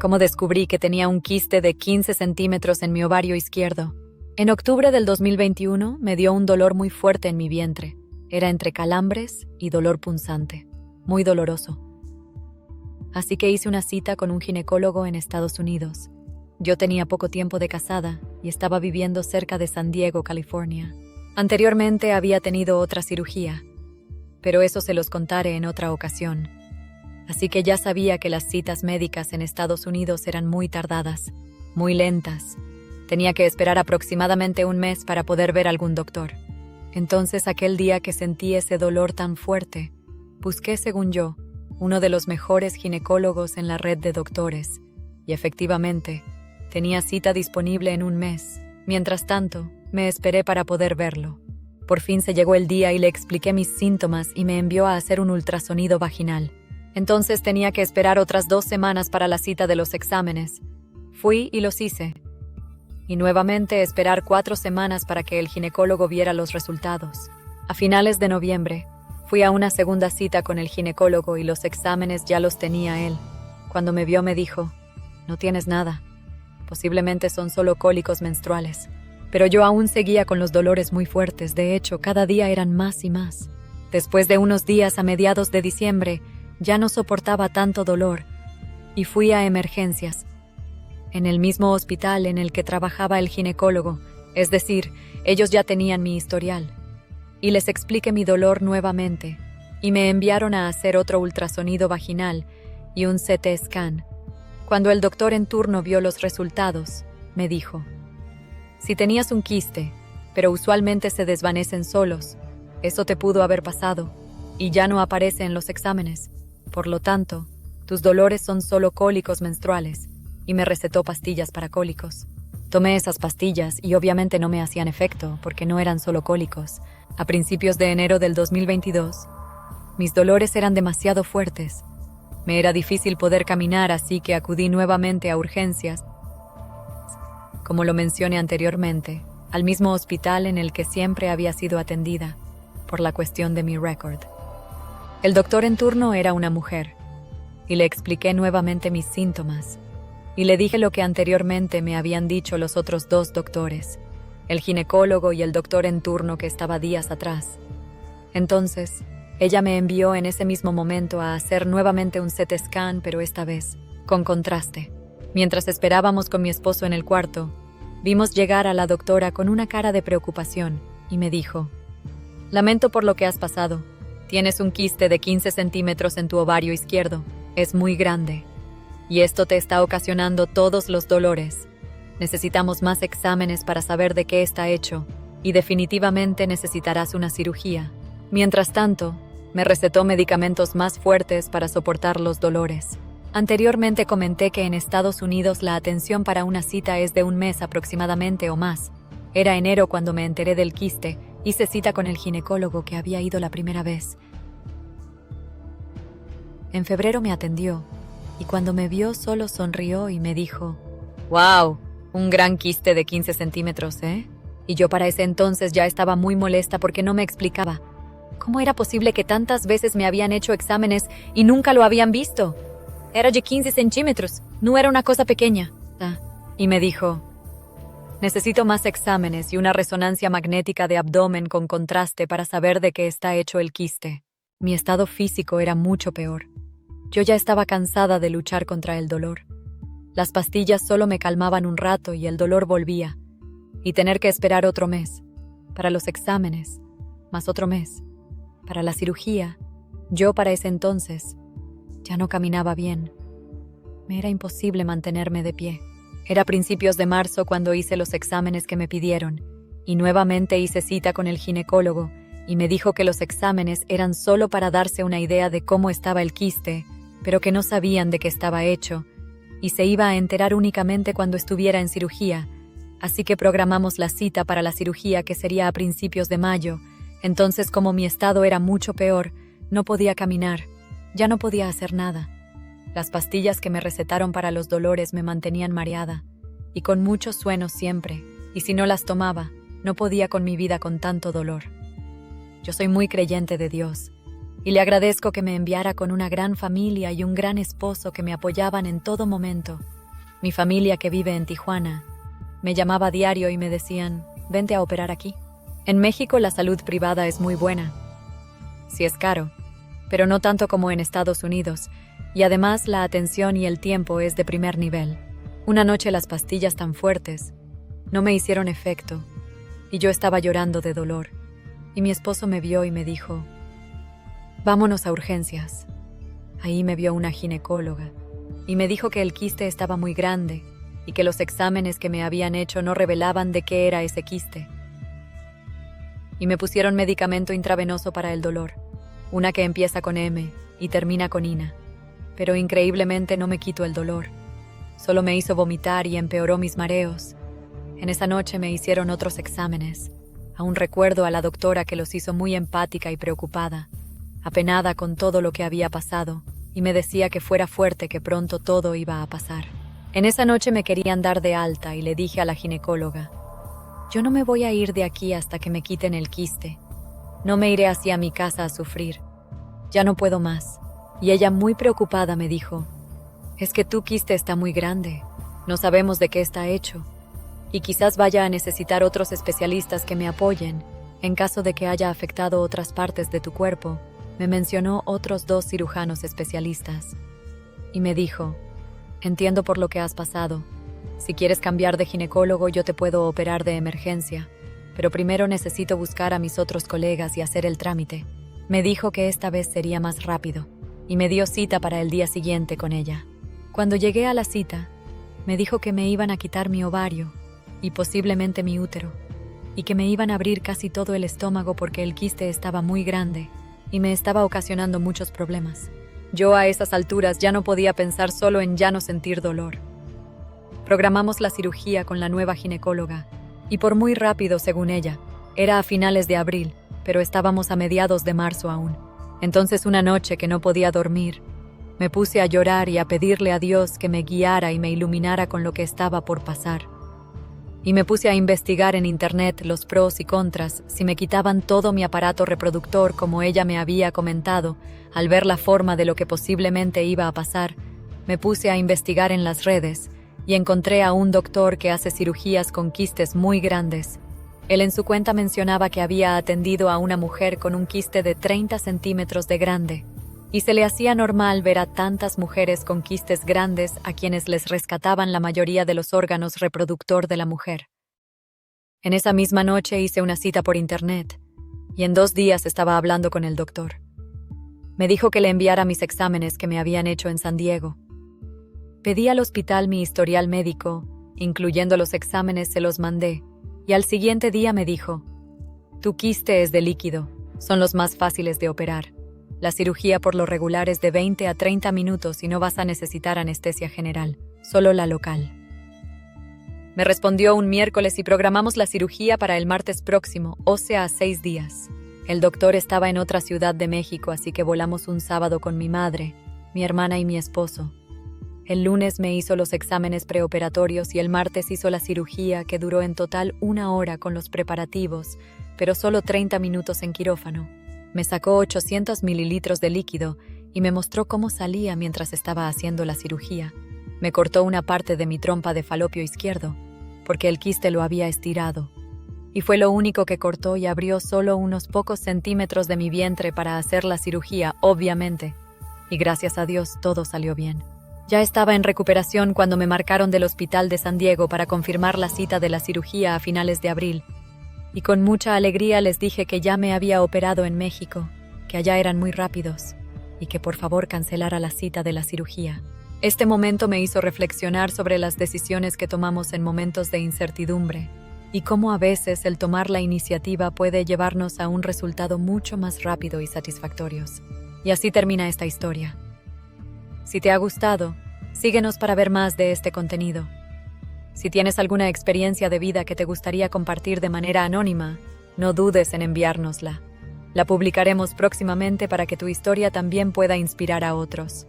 cómo descubrí que tenía un quiste de 15 centímetros en mi ovario izquierdo. En octubre del 2021 me dio un dolor muy fuerte en mi vientre. Era entre calambres y dolor punzante, muy doloroso. Así que hice una cita con un ginecólogo en Estados Unidos. Yo tenía poco tiempo de casada y estaba viviendo cerca de San Diego, California. Anteriormente había tenido otra cirugía, pero eso se los contaré en otra ocasión. Así que ya sabía que las citas médicas en Estados Unidos eran muy tardadas, muy lentas. Tenía que esperar aproximadamente un mes para poder ver algún doctor. Entonces, aquel día que sentí ese dolor tan fuerte, busqué, según yo, uno de los mejores ginecólogos en la red de doctores, y efectivamente, tenía cita disponible en un mes. Mientras tanto, me esperé para poder verlo. Por fin se llegó el día y le expliqué mis síntomas y me envió a hacer un ultrasonido vaginal. Entonces tenía que esperar otras 2 semanas para la cita de los exámenes. Fui y los hice. Y nuevamente esperar 4 semanas para que el ginecólogo viera los resultados. A finales de noviembre, fui a una segunda cita con el ginecólogo y los exámenes ya los tenía él. Cuando me vio me dijo, «No tienes nada. Posiblemente son solo cólicos menstruales». Pero yo aún seguía con los dolores muy fuertes. De hecho, cada día eran más y más. Después de unos días a mediados de diciembre, ya no soportaba tanto dolor y fui a emergencias. En el mismo hospital en el que trabajaba el ginecólogo, es decir, ellos ya tenían mi historial. Y les expliqué mi dolor nuevamente, y me enviaron a hacer otro ultrasonido vaginal y un CT scan. Cuando el doctor en turno vio los resultados, me dijo, «Si tenías un quiste, pero usualmente se desvanecen solos, eso te pudo haber pasado, y ya no aparece en los exámenes. Por lo tanto, tus dolores son solo cólicos menstruales», y me recetó pastillas para cólicos. Tomé esas pastillas y obviamente no me hacían efecto porque no eran solo cólicos. A principios de enero del 2022, mis dolores eran demasiado fuertes. Me era difícil poder caminar, así que acudí nuevamente a urgencias, como lo mencioné anteriormente, al mismo hospital en el que siempre había sido atendida, por la cuestión de mi récord. El doctor en turno era una mujer, y le expliqué nuevamente mis síntomas, y le dije lo que anteriormente me habían dicho los otros 2 doctores, el ginecólogo y el doctor en turno que estaba días atrás. Entonces, ella me envió en ese mismo momento a hacer nuevamente un CT scan, pero esta vez con contraste. Mientras esperábamos con mi esposo en el cuarto, vimos llegar a la doctora con una cara de preocupación y me dijo, «Lamento por lo que has pasado. Tienes un quiste de 15 centímetros en tu ovario izquierdo. Es muy grande. Y esto te está ocasionando todos los dolores. Necesitamos más exámenes para saber de qué está hecho y definitivamente necesitarás una cirugía». Mientras tanto, me recetó medicamentos más fuertes para soportar los dolores. Anteriormente comenté que en Estados Unidos la atención para una cita es de un mes aproximadamente o más. Era enero cuando me enteré del quiste. Hice cita con el ginecólogo que había ido la primera vez. En febrero me atendió y cuando me vio solo sonrió y me dijo, «Wow, un gran quiste de 15 centímetros, ¿eh?» Y yo para ese entonces ya estaba muy molesta porque no me explicaba. ¿Cómo era posible que tantas veces me habían hecho exámenes y nunca lo habían visto? Era de 15 centímetros, no era una cosa pequeña. Y me dijo, «Necesito más exámenes y una resonancia magnética de abdomen con contraste para saber de qué está hecho el quiste». Mi estado físico era mucho peor. Yo ya estaba cansada de luchar contra el dolor. Las pastillas solo me calmaban un rato y el dolor volvía. Y tener que esperar otro mes para los exámenes, más otro mes para la cirugía. Yo para ese entonces ya no caminaba bien. Me era imposible mantenerme de pie. Era principios de marzo cuando hice los exámenes que me pidieron, y nuevamente hice cita con el ginecólogo, y me dijo que los exámenes eran solo para darse una idea de cómo estaba el quiste, pero que no sabían de qué estaba hecho, y se iba a enterar únicamente cuando estuviera en cirugía. Así que programamos la cita para la cirugía, que sería a principios de mayo. Entonces, como mi estado era mucho peor, no podía caminar, ya no podía hacer nada. Las pastillas que me recetaron para los dolores me mantenían mareada y con mucho sueño siempre, y si no las tomaba, no podía con mi vida con tanto dolor. Yo soy muy creyente de Dios, y le agradezco que me enviara con una gran familia y un gran esposo que me apoyaban en todo momento. Mi familia, que vive en Tijuana, me llamaba a diario y me decían, vente a operar aquí. En México la salud privada es muy buena. Sí es caro, pero no tanto como en Estados Unidos, y además la atención y el tiempo es de primer nivel. Una noche las pastillas tan fuertes no me hicieron efecto, y yo estaba llorando de dolor, y mi esposo me vio y me dijo, vámonos a urgencias. Ahí me vio una ginecóloga, y me dijo que el quiste estaba muy grande, y que los exámenes que me habían hecho no revelaban de qué era ese quiste. Y me pusieron medicamento intravenoso para el dolor, una que empieza con M y termina con INA, pero increíblemente no me quitó el dolor. Solo me hizo vomitar y empeoró mis mareos. En esa noche me hicieron otros exámenes. Aún recuerdo a la doctora que los hizo muy empática y preocupada, apenada con todo lo que había pasado, y me decía que fuera fuerte, que pronto todo iba a pasar. En esa noche me querían dar de alta y le dije a la ginecóloga, yo no me voy a ir de aquí hasta que me quiten el quiste. No me iré hacia mi casa a sufrir. Ya no puedo más. Y ella, muy preocupada, me dijo, es que tu quiste está muy grande. No sabemos de qué está hecho. Y quizás vaya a necesitar otros especialistas que me apoyen en caso de que haya afectado otras partes de tu cuerpo. Me mencionó otros 2 cirujanos especialistas. Y me dijo, entiendo por lo que has pasado. Si quieres cambiar de ginecólogo, yo te puedo operar de emergencia, pero primero necesito buscar a mis otros colegas y hacer el trámite. Me dijo que esta vez sería más rápido, y me dio cita para el día siguiente con ella. Cuando llegué a la cita, me dijo que me iban a quitar mi ovario y posiblemente mi útero, y que me iban a abrir casi todo el estómago porque el quiste estaba muy grande y me estaba ocasionando muchos problemas. Yo a esas alturas ya no podía pensar solo en ya no sentir dolor. Programamos la cirugía con la nueva ginecóloga, y por muy rápido, según ella, era a finales de abril, pero estábamos a mediados de marzo aún. Entonces, una noche que no podía dormir, me puse a llorar y a pedirle a Dios que me guiara y me iluminara con lo que estaba por pasar. Y me puse a investigar en internet los pros y contras si me quitaban todo mi aparato reproductor como ella me había comentado. Al ver la forma de lo que posiblemente iba a pasar, me puse a investigar en las redes y encontré a un doctor que hace cirugías con quistes muy grandes. Él en su cuenta mencionaba que había atendido a una mujer con un quiste de 30 centímetros de grande, y se le hacía normal ver a tantas mujeres con quistes grandes a quienes les rescataban la mayoría de los órganos reproductor de la mujer. En esa misma noche hice una cita por internet, y en 2 días estaba hablando con el doctor. Me dijo que le enviara mis exámenes que me habían hecho en San Diego. Pedí al hospital mi historial médico, incluyendo los exámenes, se los mandé, y al siguiente día me dijo, tu quiste es de líquido, son los más fáciles de operar. La cirugía por lo regular es de 20 a 30 minutos y no vas a necesitar anestesia general, solo la local. Me respondió un miércoles y programamos la cirugía para el martes próximo, o sea, 6 días. El doctor estaba en otra ciudad de México, así que volamos un sábado con mi madre, mi hermana y mi esposo. El lunes me hizo los exámenes preoperatorios y el martes hizo la cirugía, que duró en total 1 hora con los preparativos, pero solo 30 minutos en quirófano. Me sacó 800 mililitros de líquido y me mostró cómo salía mientras estaba haciendo la cirugía. Me cortó una parte de mi trompa de falopio izquierdo, porque el quiste lo había estirado. Y fue lo único que cortó y abrió solo unos pocos centímetros de mi vientre para hacer la cirugía, obviamente. Y gracias a Dios todo salió bien. Ya estaba en recuperación cuando me marcaron del hospital de San Diego para confirmar la cita de la cirugía a finales de abril. Y con mucha alegría les dije que ya me había operado en México, que allá eran muy rápidos, y que por favor cancelara la cita de la cirugía. Este momento me hizo reflexionar sobre las decisiones que tomamos en momentos de incertidumbre, y cómo a veces el tomar la iniciativa puede llevarnos a un resultado mucho más rápido y satisfactorio. Y así termina esta historia. Si te ha gustado, síguenos para ver más de este contenido. Si tienes alguna experiencia de vida que te gustaría compartir de manera anónima, no dudes en enviárnosla. La publicaremos próximamente para que tu historia también pueda inspirar a otros.